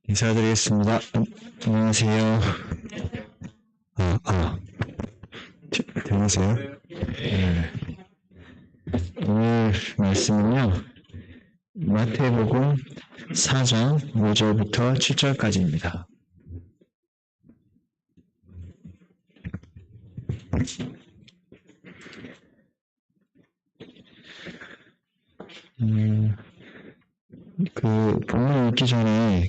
인사드리겠습니다. 안녕하세요. 들리세요? 네. 오늘 말씀은요, 마태복음 4장 5절부터 7절까지입니다. 본문 읽기 전에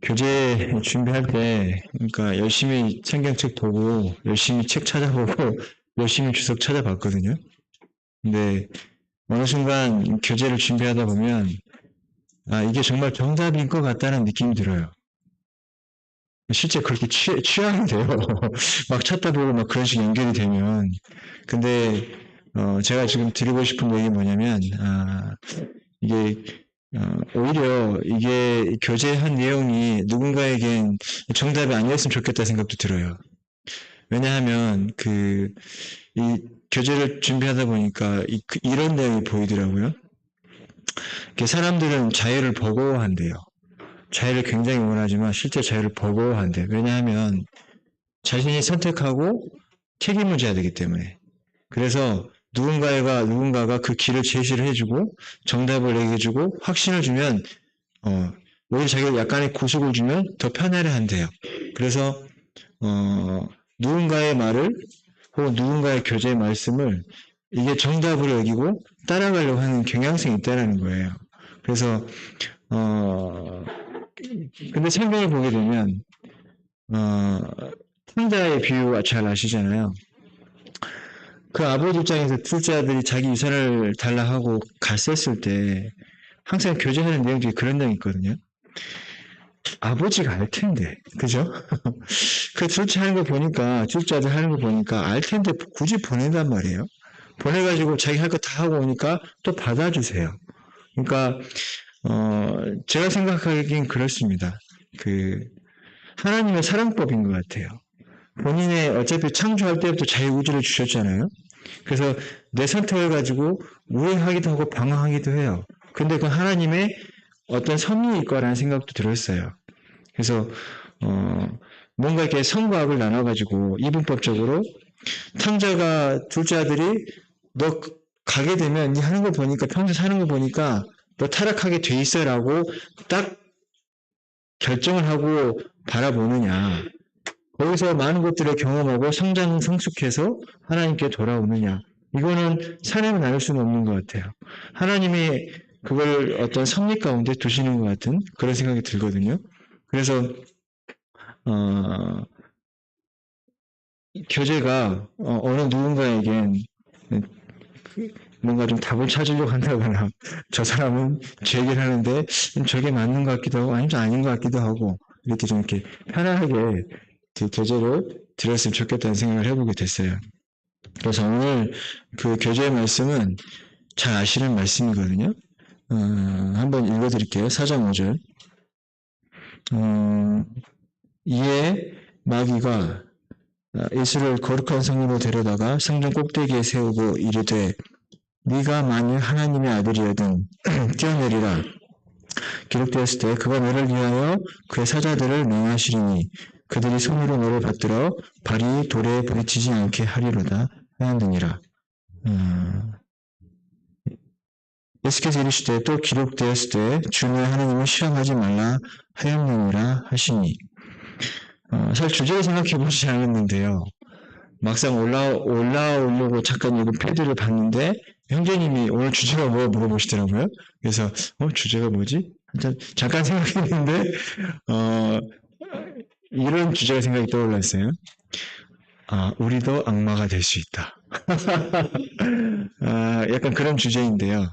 교재 준비할 때, 그러니까 열심히 성경책 보고, 열심히 책 찾아보고, 열심히 주석 찾아봤거든요. 근데 어느 순간 교재를 준비하다 보면, 이게 정말 정답인 것 같다는 느낌이 들어요. 실제 그렇게 취향이 돼요. 막 찾다 보고 막 그런 식으로 연결이 되면. 근데, 제가 지금 드리고 싶은 얘기는 뭐냐면, 이게 오히려 이게 교재한 내용이 누군가에겐 정답이 아니었으면 좋겠다 생각도 들어요. 왜냐하면 이 교재를 준비하다 보니까 이런 내용이 보이더라고요. 사람들은 자유를 버거워한대요. 자유를 굉장히 원하지만 실제 자유를 버거워한대요. 왜냐하면 자신이 선택하고 책임을 져야 되기 때문에. 그래서 누군가가 그 길을 제시를 해주고 정답을 얘기해주고 확신을 주면 오히려 자기가 약간의 구속을 주면 더 편안해 한대요. 그래서 누군가의 말을 혹은 누군가의 교재의 말씀을 이게 정답으로 여기고 따라가려고 하는 경향성이 있다는 거예요. 그래서 근데 성경을 보게 되면 탕자의 비유 잘 아시잖아요. 그 아버지 입장에서 둘째 아들이 자기 유산을 달라 하고 갔었을 때 항상 교제하는 내용 중에 그런 내용이 있거든요. 아버지가 알 텐데, 그죠? 그 둘째 하는 거 보니까, 둘째 아들 하는 거 보니까 알 텐데 굳이 보낸단 말이에요. 보내가지고 자기 할 거 다 하고 오니까 또 받아주세요. 그러니까, 제가 생각하기엔 그렇습니다. 하나님의 사랑법인 것 같아요. 본인의 어차피 창조할 때부터 자유의지를 주셨잖아요. 그래서 내 선택을 가지고 우회하기도 하고 방황하기도 해요. 근데 그 하나님의 어떤 섭리일 거라는 생각도 들었어요. 그래서 뭔가 이렇게 선과 악을 나눠가지고 이분법적으로 탕자가 둘째 아들이 너 가게 되면 네 하는 거 보니까 평소 사는 거 보니까 너 타락하게 돼 있어라고 딱 결정을 하고 바라보느냐. 거기서 많은 것들을 경험하고 성숙해서 하나님께 돌아오느냐. 이거는 사람이 나눌 수는 없는 것 같아요. 하나님이 그걸 어떤 섭리 가운데 두시는 것 같은 그런 생각이 들거든요. 그래서 교재가 어느 누군가에겐 뭔가 좀 답을 찾으려고 한다거나 저 사람은 제 얘기를 하는데 저게 맞는 것 같기도 하고 아니면 아닌 것 같기도 하고 이렇게 좀 이렇게 편안하게 그 교재를 들었으면 좋겠다는 생각을 해보게 됐어요. 그래서 오늘 그 교재의 말씀은 잘 아시는 말씀이거든요. 한번 읽어드릴게요. 4장 5절. 이에 마귀가 예수를 거룩한 성으로 데려다가 성전 꼭대기에 세우고 이르되 네가 만일 하나님의 아들이여든 뛰어내리라. 기록되었을 때 그가 너를 위하여 그의 사자들을 명하시리니 그들이 손으로 너를 받들어 발이 돌에 부딪히지 않게 하리로다 하였느니라. 예수께서 이르시되 또 기록되었을 때 주 너의 하나님을 시험하지 말라 하였느니라 하시니 사실 주제를 생각해 보지 않았는데요. 막상 올라오려고 잠깐 이거 패드를 봤는데 형제님이 오늘 주제가 뭐야 물어보시더라고요. 그래서 주제가 뭐지? 잠깐 생각했는데 이런 주제가 생각이 떠올랐어요. 우리도 악마가 될 수 있다. 약간 그런 주제인데요.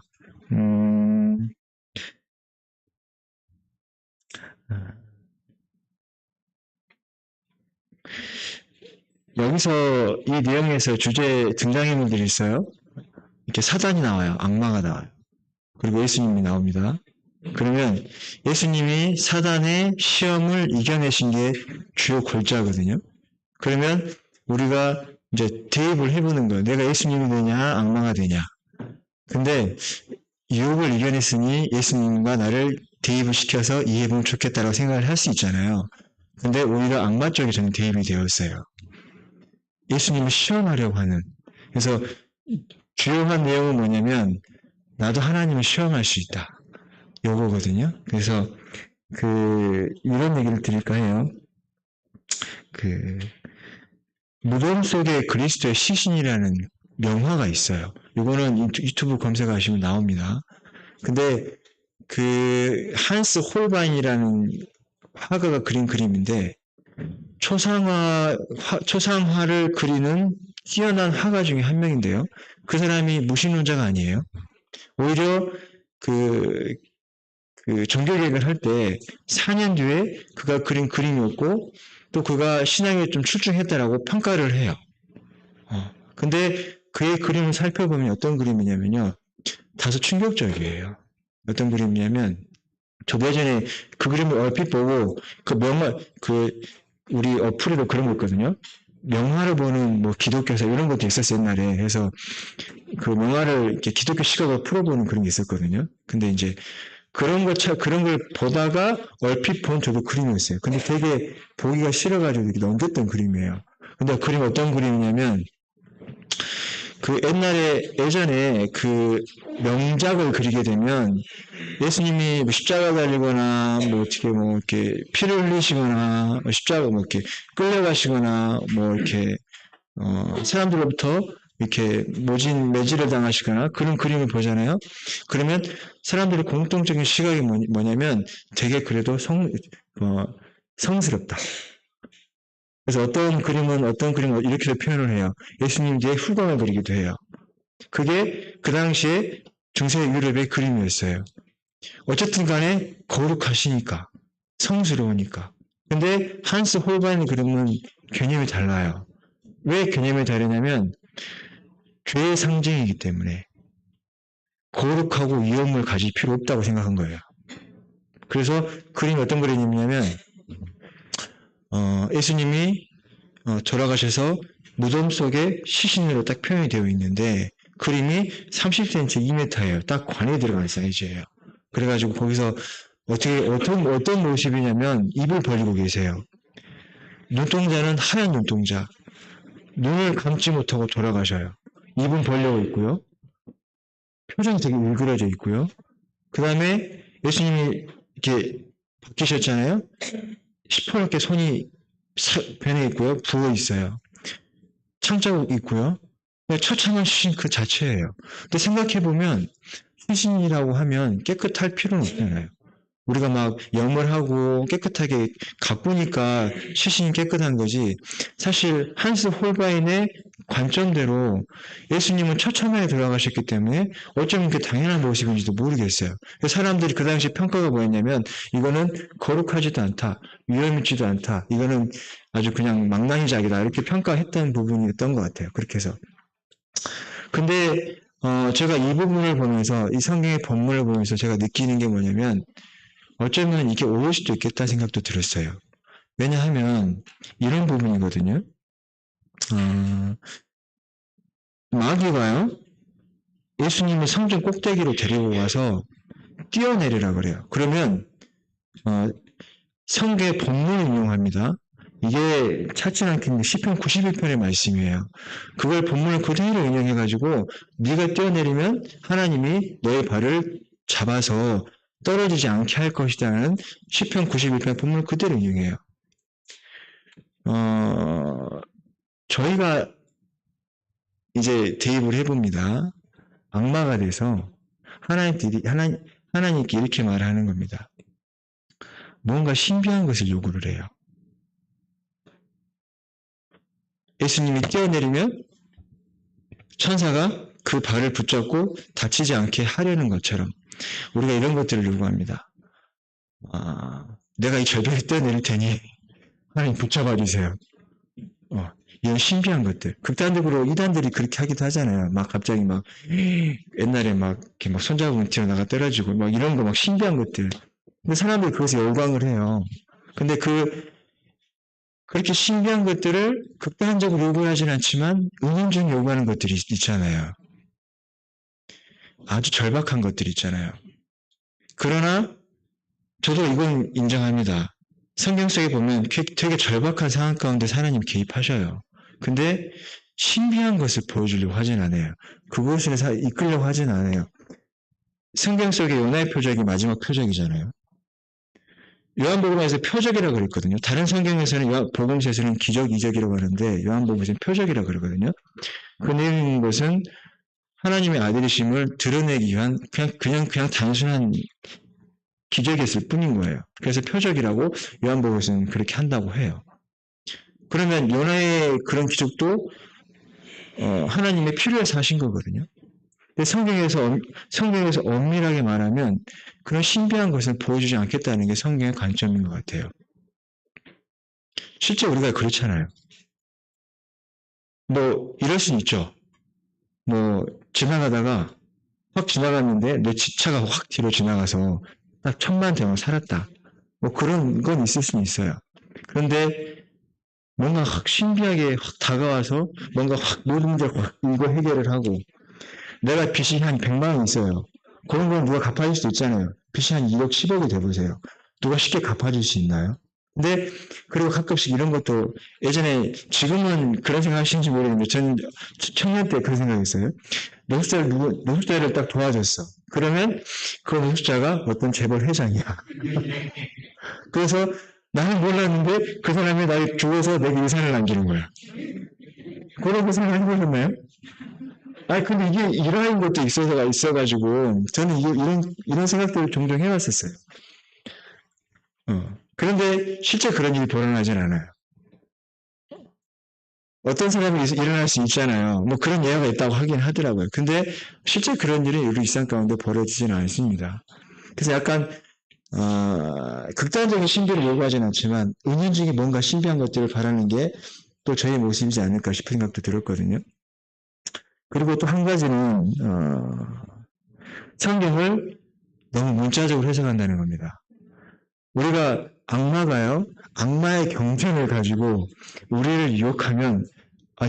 여기서 이 내용에서 주제 등장인물들이 있어요. 이렇게 사단이 나와요. 악마가 나와요. 그리고 예수님이 나옵니다. 그러면 예수님이 사단의 시험을 이겨내신 게 주요 골자거든요. 그러면 우리가 이제 대입을 해보는 거예요. 내가 예수님이 되냐, 악마가 되냐. 근데 유혹을 이겨냈으니 예수님과 나를 대입을 시켜서 이해해보면 좋겠다라고 생각을 할 수 있잖아요. 근데 오히려 악마 쪽에 저는 대입이 되었어요. 예수님을 시험하려고 하는. 그래서 주요한 내용은 뭐냐면 나도 하나님을 시험할 수 있다. 요거거든요. 그래서 이런 얘기를 드릴까 해요. 무덤 속에 그리스도의 시신이라는 명화가 있어요. 이거는 유튜브 검색하시면 나옵니다. 근데 한스 홀바인이라는 화가가 그린 그림인데 초상화를 그리는 뛰어난 화가 중에 한 명인데요. 그 사람이 무신론자가 아니에요. 오히려 종교개혁을 할 때 4년 뒤에 그가 그린 그림이었고 또 그가 신앙에 좀 출중했다라고 평가를 해요. 근데 그의 그림을 살펴보면 어떤 그림이냐면요. 다소 충격적이에요. 어떤 그림이냐면 저도 예전에 그 그림을 얼핏 보고 우리 어플에도 그런 거 있거든요. 명화를 보는 기독교사 이런 것도 있었어요, 옛날에. 그래서 그 명화를 이렇게 기독교 시각으로 풀어보는 그런 게 있었거든요. 근데 이제 그런 걸 보다가 얼핏 본 저도 그림이었어요. 근데 되게 보기가 싫어가지고 이렇게 넘겼던 그림이에요. 근데 그림 어떤 그림이냐면 예전에 명작을 그리게 되면 예수님이 십자가 달리거나 이렇게 피를 흘리시거나 십자가 이렇게 끌려가시거나 이렇게 사람들로부터 이렇게 매질을 당하시거나 그런 그림을 보잖아요. 그러면 사람들의 공통적인 시각이 뭐냐면 되게 그래도 성스럽다. 그래서 어떤 그림은 이렇게 표현을 해요. 예수님 뒤에 후광을 그리기도 해요. 그게 그 당시에 중세 유럽의 그림이었어요. 어쨌든 간에 거룩하시니까, 성스러우니까. 근데 한스 홀바인 그림은 개념이 달라요. 왜 개념이 다르냐면 죄의 상징이기 때문에 거룩하고 위험을 가질 필요 없다고 생각한 거예요. 그래서 그림이 어떤 그림이냐면 예수님이 돌아가셔서 무덤 속에 시신으로 딱 표현이 되어 있는데 그림이 30cm, 2m예요. 딱 관에 들어가는 사이즈예요. 그래가지고 거기서 어떤 모습이냐면 입을 벌리고 계세요. 눈동자는 하얀 눈동자. 눈을 감지 못하고 돌아가셔요. 입은 벌려고 있고요. 표정이 되게 울그러져 있고요. 그 다음에 예수님이 이렇게 바뀌셨잖아요. 시퍼렇게 손이 변해 있고요. 부어 있어요. 창자국 있고요. 처참한 시신 그 자체예요. 근데 생각해보면 시신이라고 하면 깨끗할 필요는 없잖아요. 우리가 막 염을 하고 깨끗하게 가꾸니까 시신이 깨끗한 거지. 사실 한스 홀바인의 관점대로 예수님은 처참하게 돌아가셨기 때문에 어쩌면 그 당연한 모습인지도 모르겠어요. 사람들이 그 당시 평가가 뭐였냐면 이거는 거룩하지도 않다. 위험 있지도 않다. 이거는 아주 그냥 망나니작이다. 이렇게 평가했던 부분이었던 것 같아요. 그렇게 해서. 근데 제가 이 부분을 보면서 이 성경의 본문을 보면서 제가 느끼는 게 뭐냐면 어쩌면 이게 옳을 수도 있겠다는 생각도 들었어요. 왜냐하면 이런 부분이거든요. 마귀가요. 예수님을 성전 꼭대기로 데리고 가서 뛰어내리라 그래요. 그러면 성경의 본문을 인용합니다. 이게 찾지 않겠는데 시편 91편의 말씀이에요. 그걸 본문을 그대로 인용해가지고 네가 뛰어내리면 하나님이 너의 발을 잡아서 떨어지지 않게 할 것이다는 시편 91편 본문을 그대로 인용해요. 저희가 이제 대입을 해봅니다. 악마가 돼서 하나님께 이렇게 말하는 겁니다. 뭔가 신비한 것을 요구를 해요. 예수님이 뛰어내리면 천사가 그 발을 붙잡고 다치지 않게 하려는 것처럼 우리가 이런 것들을 요구합니다. 내가 이 절벽에 뛰어내릴 테니 하나님 붙잡아 주세요. 이런 신비한 것들. 극단적으로 이단들이 그렇게 하기도 하잖아요. 막 갑자기 막 옛날에 막 이렇게 막 손잡으면 튀어나가 떨어지고 막 이런 거 막 신비한 것들. 근데 사람들이 그것에 열광을 해요. 근데 그렇게 신비한 것들을 극단적으로 요구하진 않지만 은연중에 요구하는 것들이 있잖아요. 아주 절박한 것들 있잖아요. 그러나 저도 이건 인정합니다. 성경 속에 보면 되게 절박한 상황 가운데 하나님 개입하셔요. 근데 신비한 것을 보여주려고 하진 않아요. 그곳을 이끌려고 하진 않아요. 성경 속의 요나의 표적이 마지막 표적이잖아요. 요한복음에서 표적이라고 그랬거든요. 다른 성경에서는 복음서에서는 기적, 이적이라고 하는데 요한복음에서는 표적이라고 그러거든요. 그 내용인 것은 하나님의 아들이심을 드러내기 위한 그냥 단순한 기적이었을 뿐인 거예요. 그래서 표적이라고 요한복음에서는 그렇게 한다고 해요. 그러면 요나의 그런 기적도 하나님의 필요해서 하신 거거든요. 근데 성경에서 엄밀하게 말하면 그런 신비한 것을 보여주지 않겠다는 게 성경의 관점인 것 같아요. 실제 우리가 그렇잖아요. 뭐 이럴 수는 있죠. 뭐 지나가다가 확 지나갔는데 내 차가 확 뒤로 지나가서 딱 천만 대만 살았다. 뭐 그런 건 있을 수는 있어요. 그런데 뭔가 확 신비하게 확 다가와서 뭔가 확 모든 문제를 확 이거 해결을 하고 내가 빚이 한 100만 원 있어요. 그런 건 누가 갚아줄 수도 있잖아요. 빚이 한 2억, 10억이 돼보세요. 누가 쉽게 갚아줄 수 있나요? 근데 그리고 가끔씩 이런 것도 예전에 지금은 그런 생각 하시는지 모르겠는데 저는 청년 때 그런 생각했어요. 노숙자를 딱 도와줬어. 그러면 그 노숙자가 어떤 재벌 회장이야. 그래서 나는 몰랐는데 그 사람이 나를 죽어서 내게 유산을 남기는 거야. 그런 생각 해보셨나요? 아니 근데 이게 이러한 것도 있어가지고 저는 이런 생각들을 종종 해봤었어요. 그런데 실제 그런 일이 벌어나진 않아요. 어떤 사람이 일어날 수 있잖아요. 뭐 그런 예화가 있다고 하긴 하더라고요. 근데 실제 그런 일이 우리 일상 가운데 벌어지지는 않습니다. 그래서 약간 극단적인 신비를 요구하지는 않지만 은연중에 뭔가 신비한 것들을 바라는 게 또 저의 모습이지 않을까 싶은 생각도 들었거든요. 그리고 또 한 가지는 성경을 너무 문자적으로 해석한다는 겁니다. 우리가 악마의 경전을 가지고 우리를 유혹하면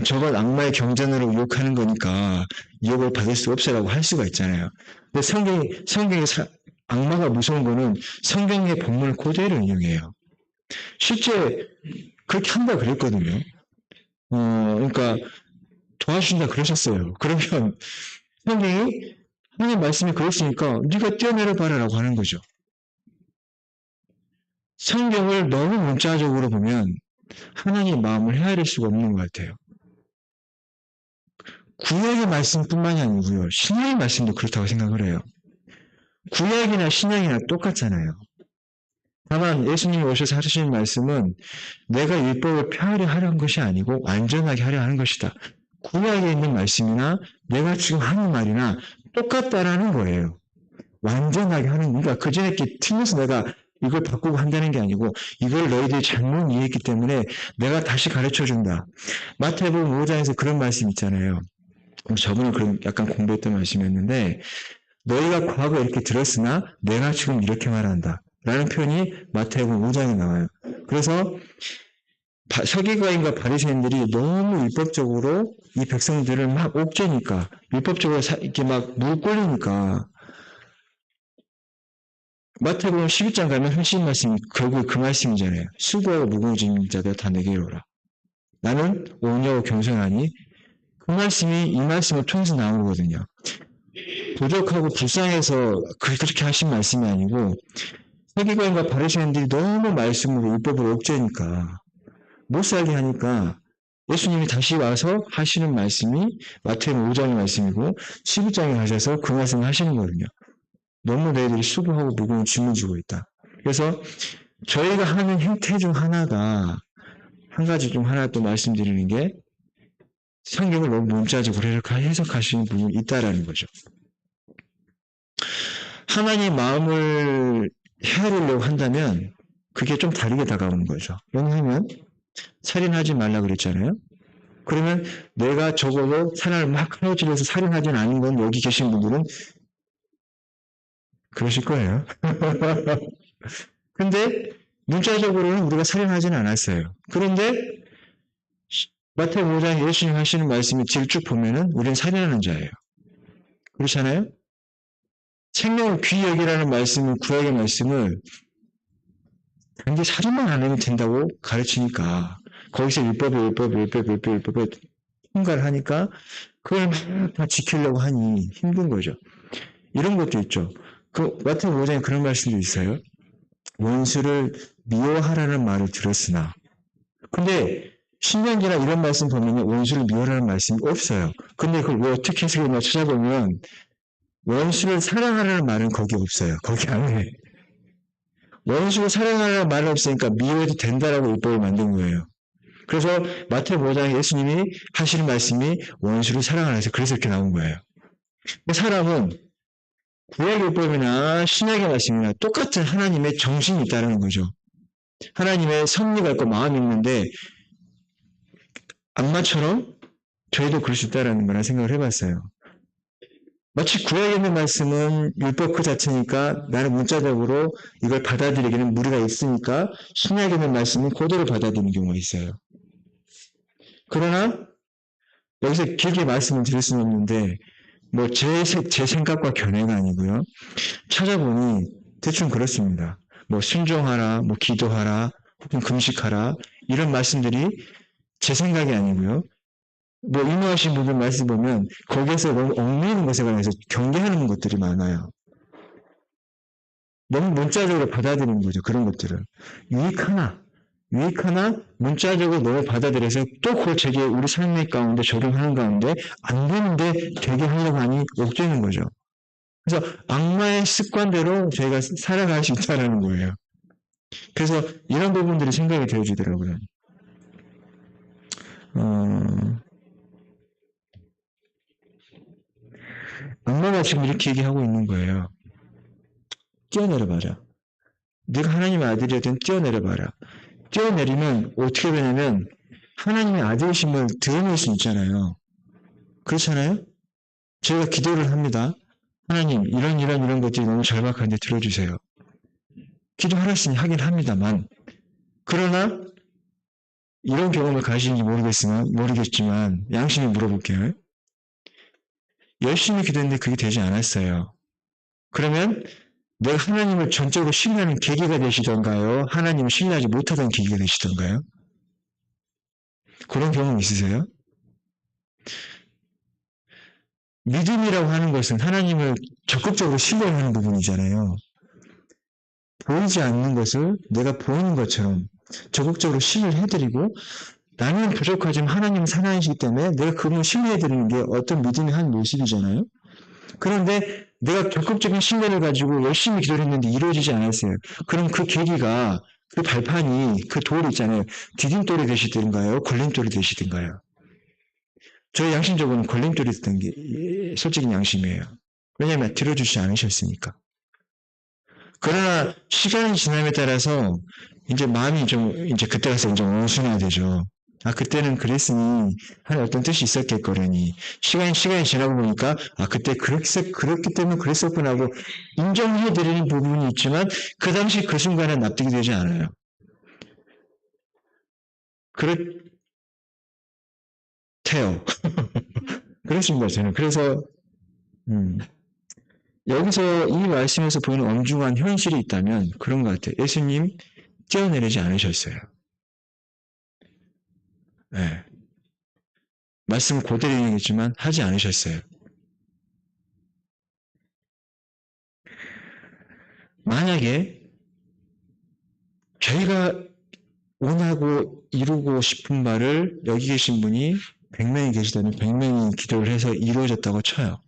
저건 악마의 경전으로 유혹하는 거니까 유혹을 받을 수 없어라고 할 수가 있잖아요. 근데 성경이 악마가 무서운 거는 성경의 본문을 그대로 인용해요. 실제 그렇게 한다 그랬거든요. 그러니까 도와준다 그러셨어요. 그러면 성경이 하나님 말씀이 그랬으니까 네가 뛰어내려 봐라라고 하는 거죠. 성경을 너무 문자적으로 보면 하나님의 마음을 헤아릴 수가 없는 것 같아요. 구약의 말씀뿐만이 아니고요. 신약의 말씀도 그렇다고 생각을 해요. 구약이나 신약이나 똑같잖아요. 다만 예수님이 오셔서 하시는 말씀은 내가 율법을 폐하려 하려는 것이 아니고 완전하게 하려 하는 것이다. 구약에 있는 말씀이나 내가 지금 하는 말이나 똑같다라는 거예요. 완전하게 하는, 그러니까 그전에 틀려서 내가 이걸 바꾸고 한다는 게 아니고 이걸 너희들이 잘못 이해했기 때문에 내가 다시 가르쳐준다. 마태복음 5장에서 그런 말씀 있잖아요. 저번에 그런 약간 공부했던 말씀이었는데 너희가 과거 이렇게 들었으나 내가 지금 이렇게 말한다. 라는 표현이 마태복음 5장에 나와요. 그래서 서기관과 바리새인들이 너무 율법적으로 이 백성들을 막 옥죄니까 율법적으로 이렇게 막 물꼴리니까 마태복음 11장 가면 하신 말씀이 결국 그 말씀이잖아요. 수고하고 무거워진 자들 다 내게로 오라. 나는 온유하고 겸손하니 그 말씀이 이 말씀을 통해서 나온 거거든요. 부족하고 불쌍해서 그렇게 하신 말씀이 아니고 서기관과 바리새인들이 너무 말씀으로 율법을 옥죄니까 못 살게 하니까 예수님이 다시 와서 하시는 말씀이 마태복음 5장의 말씀이고 11장에 하셔서 그 말씀을 하시는 거거든요. 너무 너희들이 수고하고 무거운 짐을 지고 있다. 그래서 저희가 하는 행태 중 하나가 한 가지 중 하나 또 말씀드리는 게 성경을 너무 문자적으로 해석하시는 부분이 있다라는 거죠. 하나님 마음을 헤아리려고 한다면 그게 좀 다르게 다가오는 거죠. 왜냐하면 살인하지 말라 그랬잖아요. 그러면 내가 적어도 사람을 막 헤어지려서 살인하진 않은 건 여기 계신 분들은 그러실 거예요. 근데 문자적으로는 우리가 살인하지는 않았어요. 그런데 마태복음 5장 예수님 하시는 말씀이 쭉 보면은 우리는 살인하는 자예요. 그렇잖아요? 생명을 귀히 여기라는 말씀을, 구약의 말씀을 단지 사전만 안 하면 된다고 가르치니까 거기서 율법을 통과를 하니까 그걸 막 다 지키려고 하니 힘든 거죠. 이런 것도 있죠. 그 마태복음 5장에 그런 말씀도 있어요. 원수를 미워하라는 말을 들었으나. 근데 신명기나 이런 말씀 보면 원수를 미워하라는 말씀이 없어요. 근데 그걸 왜 어떻게 해석했나 찾아보면 원수를 사랑하라는 말은 거기 없어요. 거기 안에. 원수를 사랑하라는 말은 없으니까 미워해도 된다라고 율법을 만든 거예요. 그래서 마태복음 5장에 예수님이 하시는 말씀이 원수를 사랑하라 해서 그래서 이렇게 나온 거예요. 사람은 구약율법이나 신약의 말씀이나 똑같은 하나님의 정신이 있다는 거죠. 하나님의 섭리가 있고 마음이 있는데 악마처럼 저희도 그럴 수 있다는 거라 생각을 해봤어요. 마치 구약에 있는 말씀은 율법 그 자체니까 나는 문자적으로 이걸 받아들이기는 무리가 있으니까 신약에 있는 말씀은 그대로 받아들이는 경우가 있어요. 그러나 여기서 길게 말씀을 드릴 수는 없는데 제 생각과 견해가 아니고요. 찾아보니 대충 그렇습니다. 순종하라, 기도하라, 혹은 금식하라 이런 말씀들이 제 생각이 아니고요. 인도하신 분들 말씀 보면 거기에서 너무 얽매이는 것에 관해서 경계하는 것들이 많아요. 너무 문자적으로 받아들이는 거죠. 그런 것들을. 유익하나 문자적으로 너무 받아들여서 또 그걸 제게 우리 삶의 가운데 적용하는 가운데 안 되는데 되게 하려고 하니 옥죄는 거죠. 그래서 악마의 습관대로 저희가 살아갈 수 있다는 거예요. 그래서 이런 부분들이 생각이 되어지더라고요. 악마가 지금 이렇게 얘기하고 있는 거예요. 뛰어내려봐라. 네가 하나님의 아들이든 뛰어내려봐라. 뛰어내리면 어떻게 되냐면 하나님의 아들이심을 드러낼 수 있잖아요. 그렇잖아요? 저희가 기도를 합니다. 하나님 이런 것들이 너무 절박한데 들어주세요. 기도하랬으니 하긴 합니다만 그러나 이런 경험을 가시는지 모르겠지만 양심이 물어볼게요. 열심히 기도했는데 그게 되지 않았어요. 그러면 내가 하나님을 전적으로 신뢰하는 계기가 되시던가요? 하나님을 신뢰하지 못하던 계기가 되시던가요? 그런 경험 있으세요? 믿음이라고 하는 것은 하나님을 적극적으로 신뢰하는 부분이잖아요. 보이지 않는 것을 내가 보이는 것처럼 적극적으로 신뢰해드리고 나는 부족하지만 하나님은 살아계시기 때문에 내가 그분을 신뢰해드리는 게 어떤 믿음의 한 모습이잖아요. 그런데 내가 적극적인 신뢰를 가지고 열심히 기도를 했는데 이루어지지 않았어요. 그럼 그 계기가 그 발판이 그 돌이 있잖아요. 디딤돌이 되시든가요? 걸림돌이 되시든가요? 저의 양심적으로는 걸림돌이 됐던 게 솔직히 양심이에요. 왜냐하면 들어주지 않으셨으니까. 그러나 시간이 지남에 따라서 이제 마음이 이제 그때 가서 이제 온순화되죠. 그때는 그랬으니 한 어떤 뜻이 있었겠거려니 시간이 지나고 보니까 그때 그렇기 때문에 그랬었구나 하고 인정해드리는 부분이 있지만 그 당시 그 순간에 납득이 되지 않아요. 그렇대요. 그렇습니다. 저는 그래서 여기서 이 말씀에서 보이는 엄중한 현실이 있다면 그런 것 같아요. 예수님 뛰어내리지 않으셨어요. 네. 말씀 그대로 얘기했지만 하지 않으셨어요. 만약에 저희가 원하고 이루고 싶은 바를 여기 계신 분이 100명이 계시다면 100명이 기도를 해서 이루어졌다고 쳐요.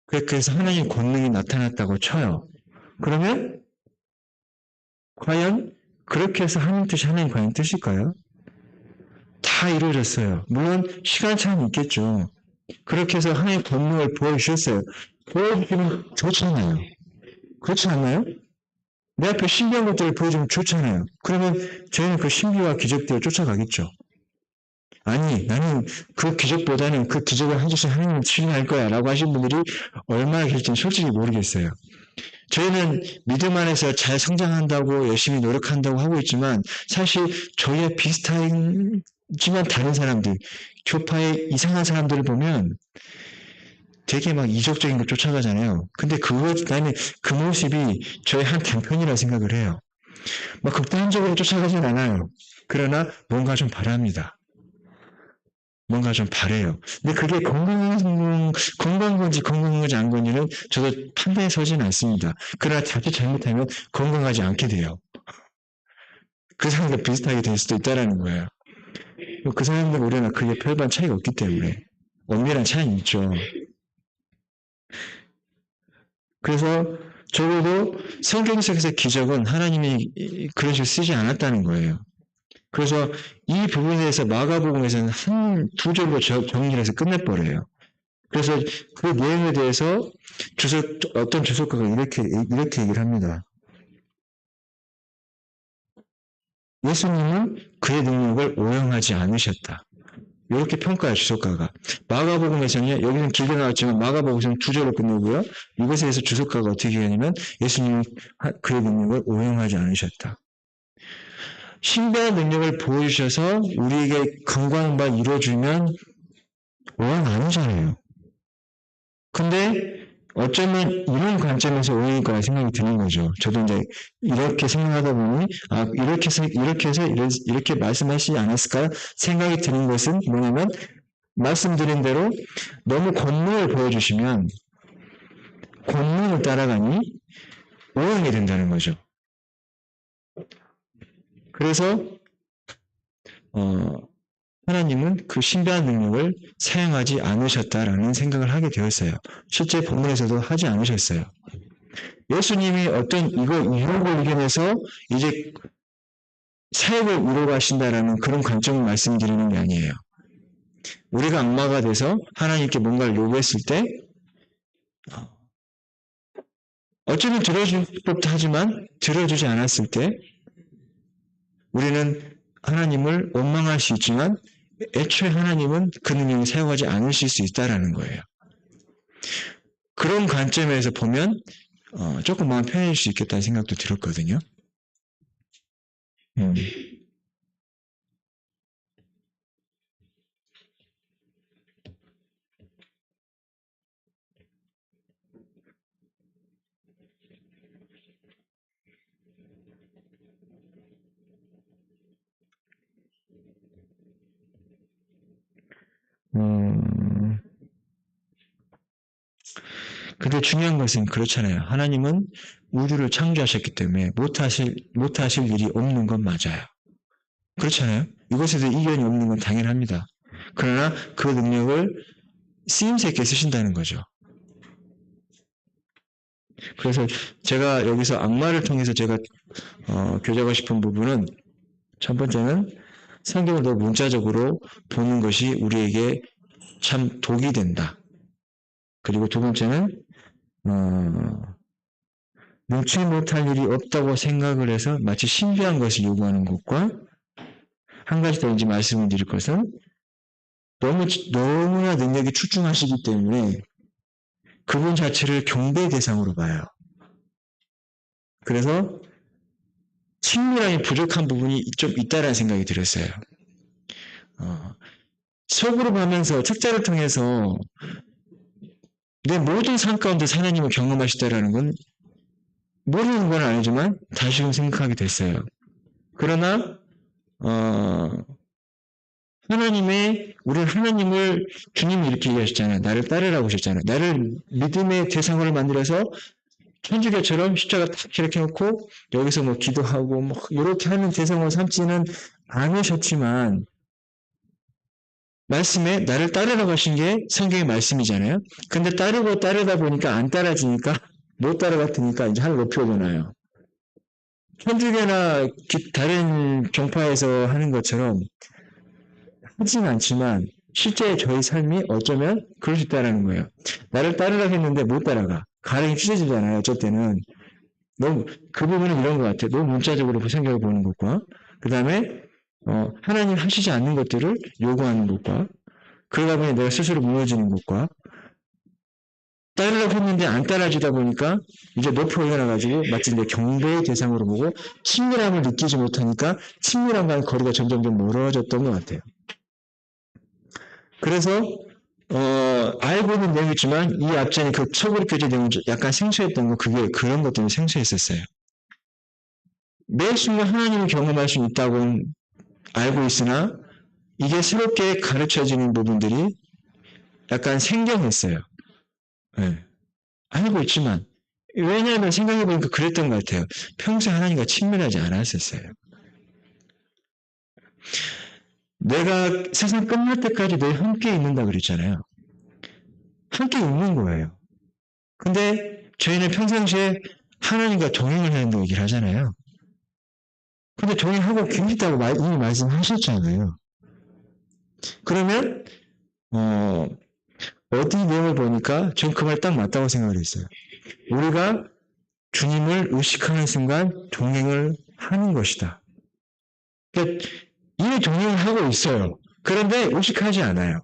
그래서 하나님 권능이 나타났다고 쳐요. 그러면 과연 그렇게 해서 하나님 뜻이 하나님 과연 뜻일까요? 다 이루어졌어요. 물론 시간차는 있겠죠. 그렇게 해서 하나님 권능을 보여주셨어요. 보여주시면 좋잖아요. 그렇지 않나요? 내 앞에 신비한 것들을 보여주면 좋잖아요. 그러면 저희는 그 신비와 기적들을 쫓아가겠죠. 아니, 나는 그 기적보다는 그 기적을 해주신 하나님을 신뢰할 거야 라고 하신 분들이 얼마나 계실지는 솔직히 모르겠어요. 저희는 믿음 안에서 잘 성장한다고 열심히 노력한다고 하고 있지만 사실 저희와 비슷하지만 다른 사람들, 교파의 이상한 사람들을 보면 되게 막 이적적인 걸 쫓아가잖아요. 근데 나는 그 모습이 저의 한 단편이라 생각을 해요. 막 극단적으로 쫓아가진 않아요. 그러나 뭔가 좀 바랍니다. 뭔가 좀 바래요. 근데 그게 건강한 건지 건강한 건지 안 건지는 저도 판단에 서지는 않습니다. 그러나 자칫 잘못하면 건강하지 않게 돼요. 그 사람과 비슷하게 될 수도 있다는 거예요. 그 사람들 우리나 그게 별반 차이가 없기 때문에 엄밀한 차이는 있죠. 그래서 적어도 성경 속에서 기적은 하나님이 그런 식으로 쓰지 않았다는 거예요. 그래서 이 부분에 대해서 마가복음에서는 두 절로 정리를 해서 끝내버려요. 그래서 그 내용에 대해서 어떤 주석가가 이렇게 얘기를 합니다. 예수님은 그의 능력을 오용하지 않으셨다. 이렇게 평가해요, 주석가가. 마가복음에서는요, 여기는 길게 나왔지만 마가복음에서는 두 절로 끝내고요. 이것에 대해서 주석가가 어떻게 얘기하냐면 예수님은 그의 능력을 오용하지 않으셨다. 신비한 능력을 보여주셔서 우리에게 건강한 바 이루어주면 오용 아니잖아요. 근데 어쩌면 이런 관점에서 오해일 거라 생각이 드는 거죠. 저도 이제 이렇게 생각하다 보니 이렇게 해서 이렇게 말씀하시지 않았을까 생각이 드는 것은 뭐냐면 말씀드린 대로 너무 권능을 보여주시면 권능을 따라가니 오해이 된다는 거죠. 그래서 하나님은 그 신비한 능력을 사용하지 않으셨다라는 생각을 하게 되었어요. 실제 본문에서도 하지 않으셨어요. 예수님이 어떤 이런 이겨내서 이제 사역을 이루어 가신다라는 그런 관점을 말씀드리는 게 아니에요. 우리가 악마가 돼서 하나님께 뭔가를 요구했을 때 어쩌면 들어줄 법도 하지만 들어주지 않았을 때 우리는 하나님을 원망할 수 있지만 애초에 하나님은 그 능력을 사용하지 않으실 수 있다라는 거예요. 그런 관점에서 보면 조금 마음 편해질 수 있겠다는 생각도 들었거든요. 근데 중요한 것은 그렇잖아요. 하나님은 우주를 창조하셨기 때문에 못하실 일이 없는 건 맞아요. 그렇잖아요. 이것에 대해 이견이 없는 건 당연합니다. 그러나 그 능력을 쓰임새 있게 쓰신다는 거죠. 그래서 제가 여기서 악마를 통해서 제가 교정하고 싶은 부분은 첫 번째는 성경을 더 문자적으로 보는 것이 우리에게 참 독이 된다. 그리고 두 번째는 능치 못할 일이 없다고 생각을 해서 마치 신비한 것을 요구하는 것과 한 가지 더 이제 말씀을 드릴 것은 너무나 능력이 출중하시기 때문에 그분 자체를 경배 대상으로 봐요. 그래서 친밀함이 부족한 부분이 좀 있다라는 생각이 들었어요. 속으로 보면서 책자를 통해서 내 모든 삶 가운데 하나님을 경험하시다라는 건 모르는 건 아니지만 다시금 생각하게 됐어요. 그러나 우리는 하나님을 주님이 이렇게 얘기하셨잖아요. 나를 따르라고 하셨잖아요. 나를 믿음의 대상으로 만들어서 천주교처럼 십자가 딱 이렇게 놓고 여기서 뭐 기도하고 뭐 이렇게 하는 대상으로 삼지는 않으셨지만 말씀에 나를 따르라고 하신 게 성경의 말씀이잖아요. 근데 따르다 보니까 안 따라지니까 못 따라갔으니까 이제 하늘 높이 오잖아요. 천주교나 다른 종파에서 하는 것처럼 하진 않지만 실제 저희 삶이 어쩌면 그럴 수 있다는 거예요. 나를 따르라고 했는데 못 따라가. 가랭이 찢어지잖아요. 어쩔 때는. 너무 그 부분은 이런 것 같아요. 너무 문자적으로 생각해 보는 것과 그 다음에 하나님 하시지 않는 것들을 요구하는 것과 그러다 보니 내가 스스로 무너지는 것과 따르려고 했는데 안 따라지다 보니까 이제 높이 올라가가지고 마치 내 경배의 대상으로 보고 친밀함을 느끼지 못하니까 친밀함과의 거리가 점점 멀어졌던 것 같아요. 그래서 알고 있는 내용이지만 이 앞전에 그 척으로 껴진 내용은 약간 생소했던 거 그게 그런 것 때문에 생소했었어요. 매 순간 하나님을 경험할 수 있다고는 알고 있으나 이게 새롭게 가르쳐지는 부분들이 약간 생경했어요. 네. 알고 있지만 왜냐하면 생각해보니까 그랬던 것 같아요. 평소에 하나님과 친밀하지 않았었어요. 내가 세상 끝날 때까지 늘 함께 있는다 그랬잖아요. 함께 있는 거예요. 근데 저희는 평상시에 하나님과 동행을 한다고 얘기를 하잖아요. 근데 동행하고 계시다고 이미 말씀하셨잖아요. 그러면 어디 내용을 보니까 전 그 말 딱 맞다고 생각을 했어요. 우리가 주님을 의식하는 순간 동행을 하는 것이다. 그러니까 이미 동행을 하고 있어요. 그런데 의식하지 않아요.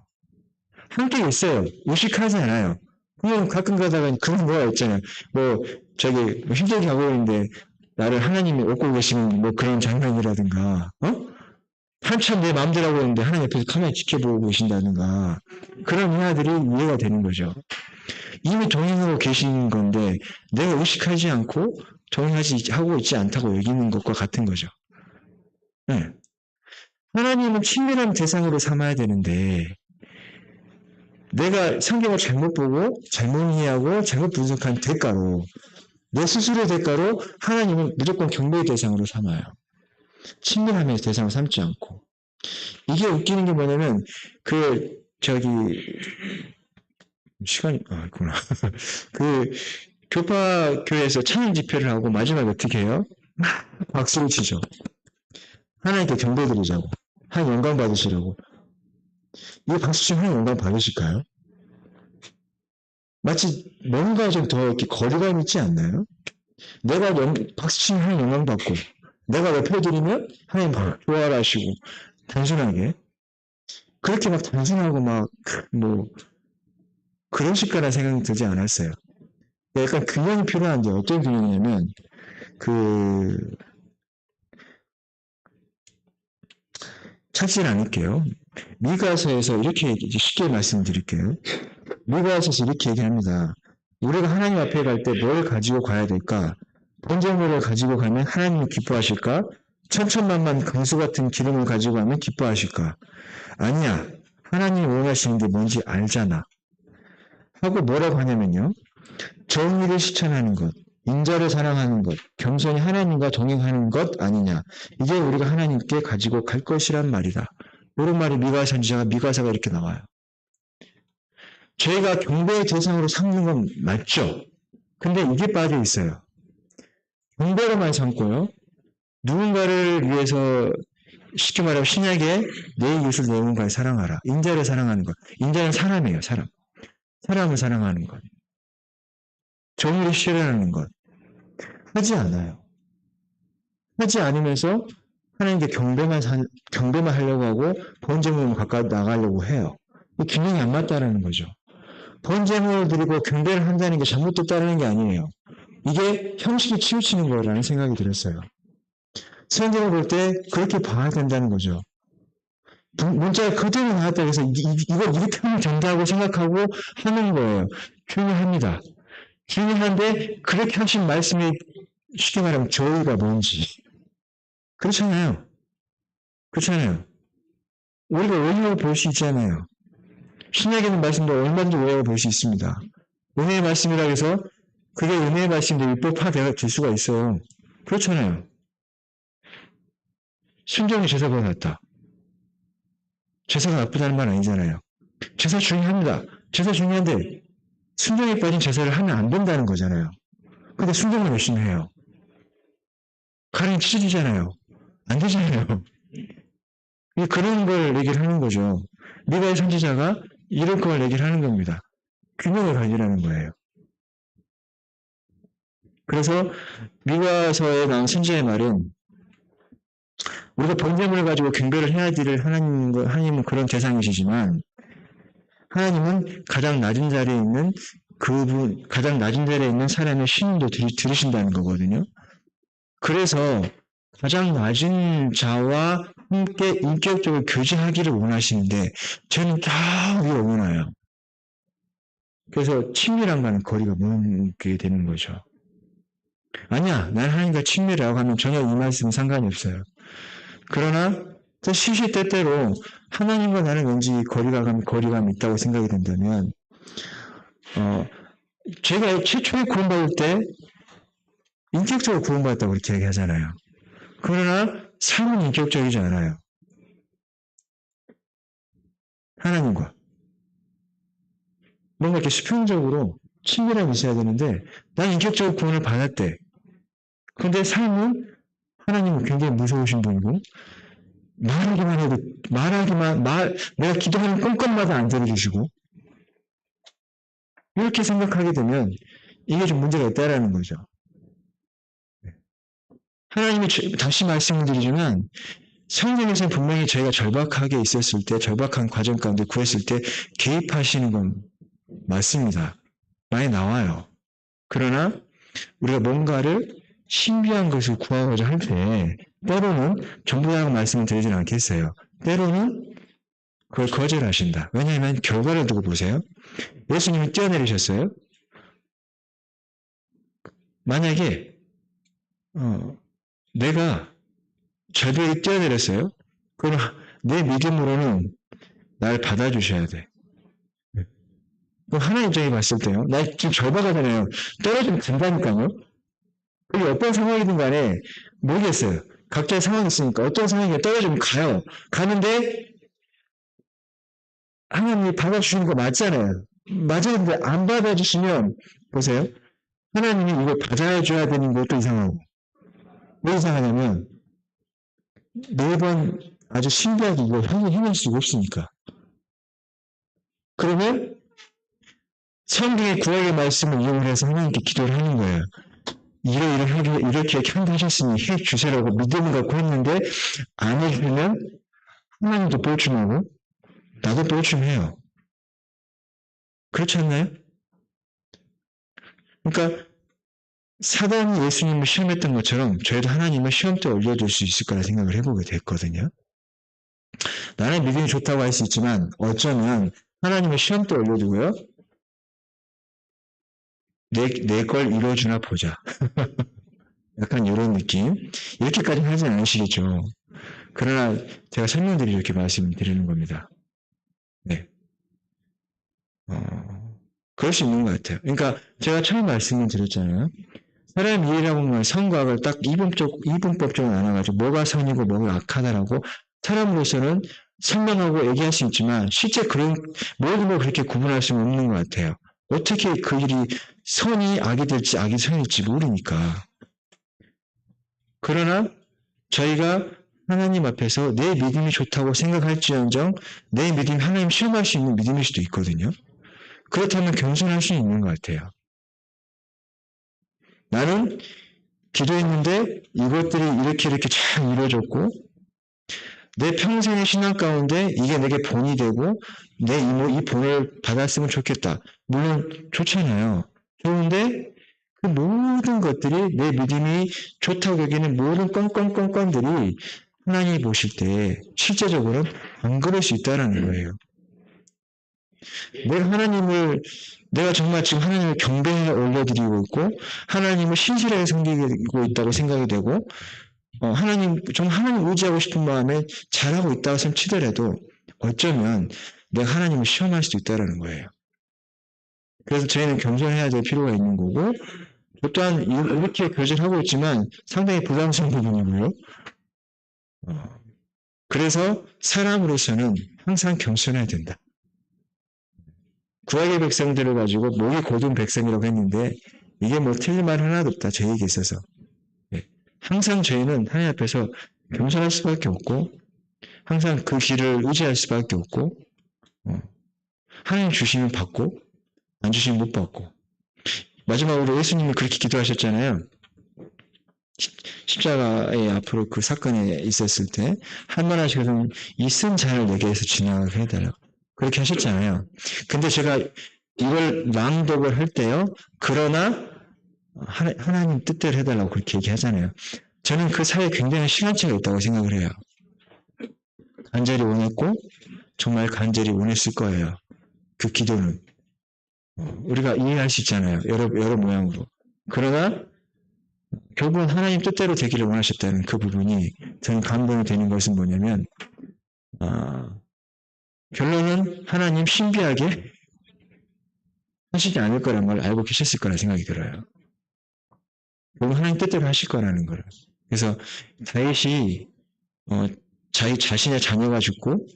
함께 있어요. 의식하지 않아요. 그냥 가끔 가다가 그런 거가 있잖아요. 힘들게 가고 있는데 나를 하나님이 얻고 계시는 그런 장면이라든가, 한참 내 마음대로 하고 있는데 하나님 옆에서 가만히 지켜보고 계신다든가, 그런 이야들이 이해가 되는 거죠. 이미 동행하고 계신 건데 내가 의식하지 않고 하고 있지 않다고 여기는 것과 같은 거죠. 네. 하나님은 친밀한 대상으로 삼아야 되는데 내가 성경을 잘못 보고 잘못 이해하고 잘못 분석한 대가로 내 스스로의 대가로 하나님은 무조건 경배의 대상으로 삼아요. 친밀함의 대상으로 삼지 않고. 이게 웃기는 게 뭐냐면 시간이 있구나. 교파교회에서 찬양 집회를 하고 마지막에 어떻게 해요? 박수를 치죠. 하나님께 경배드리자고. 하나님 영광 받으시라고. 이 박수 치면 하나님 영광 받으실까요? 마치 뭔가 좀 더 이렇게 거리감 있지 않나요? 내가 박수 치면 하나님 영광 받고 내가 옆에 드리면 하나님 좋아라 하시고 단순하게 그렇게 막 단순하고 그러실 거라 생각이 들지 않았어요. 약간 균형이 필요한데 어떤 균형이냐면 찾지는 않을게요. 미가서에서 이렇게 쉽게 말씀드릴게요. 미가서에서 이렇게 얘기합니다. 우리가 하나님 앞에 갈 때 뭘 가지고 가야 될까? 번제물을 가지고 가면 하나님이 기뻐하실까? 천천만만 강수 같은 기름을 가지고 가면 기뻐하실까? 아니야. 하나님이 원하시는 게 뭔지 알잖아. 하고 뭐라고 하냐면요. 정의를 실천하는 것, 인자를 사랑하는 것, 겸손히 하나님과 동행하는 것 아니냐. 이게 우리가 하나님께 가지고 갈 것이란 말이다. 이런 말이 미가 선지자가 미가사가 이렇게 나와요. 저희가 경배의 대상으로 삼는 건 맞죠. 근데 이게 빠져 있어요. 경배로만 삼고요. 누군가를 위해서 쉽게 말하면 신약에 내 이웃을 내 누군가를 사랑하라. 인자를 사랑하는 것. 인자는 사람이에요. 사람. 사람을 사랑하는 것. 정의를 실현하는 것. 하지 않아요. 하지 않으면서 하나님께 경배만 하려고 하고 번제물만 가까이 나가려고 해요. 이 균형이 안 맞다라는 거죠. 번제물을 드리고 경배를 한다는 게 잘못됐다는 게 아니에요. 이게 형식이 치우치는 거라는 생각이 들었어요. 성경을 볼 때 그렇게 봐야 된다는 거죠. 문자가 그대로 나왔다 해서 이걸 이렇게 하면 된다고 생각하고 하는 거예요. 중요합니다. 중요한데 그렇게 하신 말씀이 쉽게 말하면 저희가 뭔지. 그렇잖아요. 그렇잖아요. 우리가 원리로 볼 수 있잖아요. 신약에 있는 말씀도 얼마든지 원리로 볼 수 있습니다. 은혜의 말씀이라고 해서 그게 은혜의 말씀인데 율법화될 수가 있어요. 그렇잖아요. 순종이 제사보다 낫다. 제사가 나쁘다는 말 아니잖아요. 제사 중요합니다. 제사 중요한데 순종에 빠진 제사를 하면 안 된다는 거잖아요. 근데 순종을 열심히 해요. 가령 찢어지잖아요. 안 되잖아요. 그런 걸 얘기를 하는 거죠. 미가의 선지자가 이런 걸 얘기를 하는 겁니다. 균형을 가지라는 거예요. 그래서 미가서에 나온 선지자의 말은 우리가 번제물을 가지고 경배를 해야 될 하나님은 그런 대상이시지만 하나님은 가장 낮은 자리에 있는 가장 낮은 자리에 있는 사람의 신임도 들으신다는 거거든요. 그래서 가장 낮은 자와 함께 인격적으로 교제하기를 원하시는데 저는 저 위에 올라요. 그래서 친밀함과는 거리가 멀게 되는 거죠. 아니야, 난 하나님과 친밀하고 하면 전혀 이 말씀은 상관이 없어요. 그러나 또 시시때때로 하나님과 나는 왠지 거리감이 있다고 생각이 된다면 제가 최초에 구원받을 때 인격적으로 구원받았다고 그렇게 얘기하잖아요. 그러나 삶은 인격적이지 않아요. 하나님과 뭔가 이렇게 수평적으로 친밀함이 있어야 되는데 난 인격적으로 구원을 받았대. 근데 삶은 하나님은 굉장히 무서우신 분이고 말하기만 해도 내가 기도하는 건건마다 안 들어주시고 이렇게 생각하게 되면 이게 좀 문제가 있다라는 거죠. 하나님이 다시 말씀을 드리지만 성경에서는 분명히 저희가 절박하게 있었을 때 절박한 과정 가운데 구했을 때 개입하시는 건 맞습니다. 많이 나와요. 그러나 우리가 뭔가를 신비한 것을 구하고자 할 때 때로는 전부 다라고 말씀을 드리진 않겠어요. 때로는 그걸 거절하신다. 왜냐하면 결과를 두고 보세요. 예수님이 뛰어내리셨어요. 만약에 내가 절벽에 뛰어내렸어요. 그럼 내 믿음으로는 날 받아주셔야 돼. 그럼 하나님 입장에 봤을 때요. 나 지금 절박하잖아요. 떨어지면 간다니까요. 그게 어떤 상황이든 간에 모르겠어요. 각자의 상황이 있으니까 어떤 상황이 떨어지면 가요. 가는데 하나님이 받아주시는 거 맞잖아요. 맞았는데 안 받아주시면 보세요. 하나님이 이걸 받아줘야 되는 것도 이상하고 왜 이상하냐면 매번 아주 신기하게 이걸 해낼 수가 없으니까. 그러면 성경의 구약의 말씀을 이용해서 하나님께 기도를 하는 거예요. 이렇게 하셨으니 해 주세라고 믿음을 갖고 했는데 안 해주면 하나님도 뻘쭘하고 나도 뻘쭘해요. 그렇지 않나요? 그러니까 사단이 예수님을 시험했던 것처럼 저희도 하나님을 시험대에 올려줄 수 있을 거라 생각을 해보게 됐거든요. 나는 믿음이 좋다고 할 수 있지만 어쩌면 하나님을 시험대에 올려두고요. 내 걸 이뤄주나 보자. 약간 이런 느낌. 이렇게까지는 하진 않으시겠죠. 그러나 제가 설명드리려 이렇게 말씀드리는 겁니다. 네. 그럴 수 있는 것 같아요. 그러니까 제가 처음 말씀을 드렸잖아요. 사람 이해라고 하면 선과 악을 딱 이분법적으로 나눠가지고 뭐가 선이고 뭐가 악하다라고 사람으로서는 설명하고 얘기할 수 있지만 실제 그런 모든 걸 그렇게 구분할 수는 없는 것 같아요. 어떻게 그 일이 선이 악이 될지 악이 선이 될지 모르니까. 그러나 저희가 하나님 앞에서 내 믿음이 좋다고 생각할지언정 내 믿음이 하나님 시험할 수 있는 믿음일 수도 있거든요. 그렇다면 겸손할 수 있는 것 같아요. 나는 기도했는데 이것들이 이렇게 잘 이루어졌고 내 평생의 신앙 가운데 이게 내게 본이 되고 이 본을 받았으면 좋겠다. 물론 좋잖아요. 좋은데 그 모든 것들이 내 믿음이 좋다고 여기는 모든 건건들이 하나님이 보실 때 실제적으로는 안 그럴 수 있다는 거예요. 내가 정말 지금 하나님을 경배에 올려드리고 있고 하나님을 신실하게 섬기고 있다고 생각이 되고 하나님 의지하고 싶은 마음에 잘하고 있다고 치더라도 어쩌면 내가 하나님을 시험할 수도 있다는 거예요. 그래서 저희는 겸손해야 될 필요가 있는 거고 저 또한 이렇게 교제를 하고 있지만 상당히 부담스러운 부분이고요. 그래서 사람으로서는 항상 겸손해야 된다. 구약의 백성들을 가지고 목이 곧은 백성이라고 했는데 이게 뭐 틀린 말 하나도 없다. 저에게 있어서. 항상 저희는 하나님 앞에서 겸손할 수밖에 없고 항상 그 길을 의지할 수밖에 없고 하나님 주시면 받고 안 주시면 못 받고 마지막으로 예수님이 그렇게 기도하셨잖아요. 십자가의 앞으로 그 사건에 있었을 때 한 번 하시고는 이 쓴 잔을 내게 해서 지나가게 해달라고 그렇게 하셨잖아요. 근데 제가 이걸 낭독을 할 때요. 그러나 하나님 뜻대로 해달라고 그렇게 얘기하잖아요. 저는 그 사이에 굉장히 시간차가 있다고 생각을 해요. 간절히 원했고 정말 간절히 원했을 거예요. 그 기도는. 우리가 이해할 수 있잖아요. 여러 모양으로. 그러나 결국은 하나님 뜻대로 되기를 원하셨다는 그 부분이 저는 감동이 되는 것은 뭐냐면 결론은 하나님 신비하게 하시지 않을 거란 걸 알고 계셨을 거라 생각이 들어요. 결국 하나님 뜻대로 하실 거라는 거를. 그래서 다윗이 자기 자신의 자녀가 죽고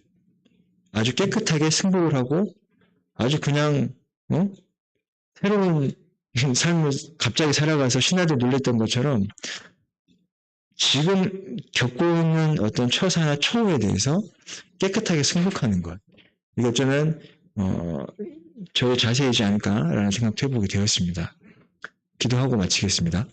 아주 깨끗하게 승복을 하고 아주 그냥 새로운 삶을 갑자기 살아가서 신하들 놀랬던 것처럼 지금 겪고 있는 어떤 처사나 처우에 대해서 깨끗하게 승복하는 것. 이것 저는 저의 자세이지 않을까라는 생각도 해보게 되었습니다. 기도하고 마치겠습니다.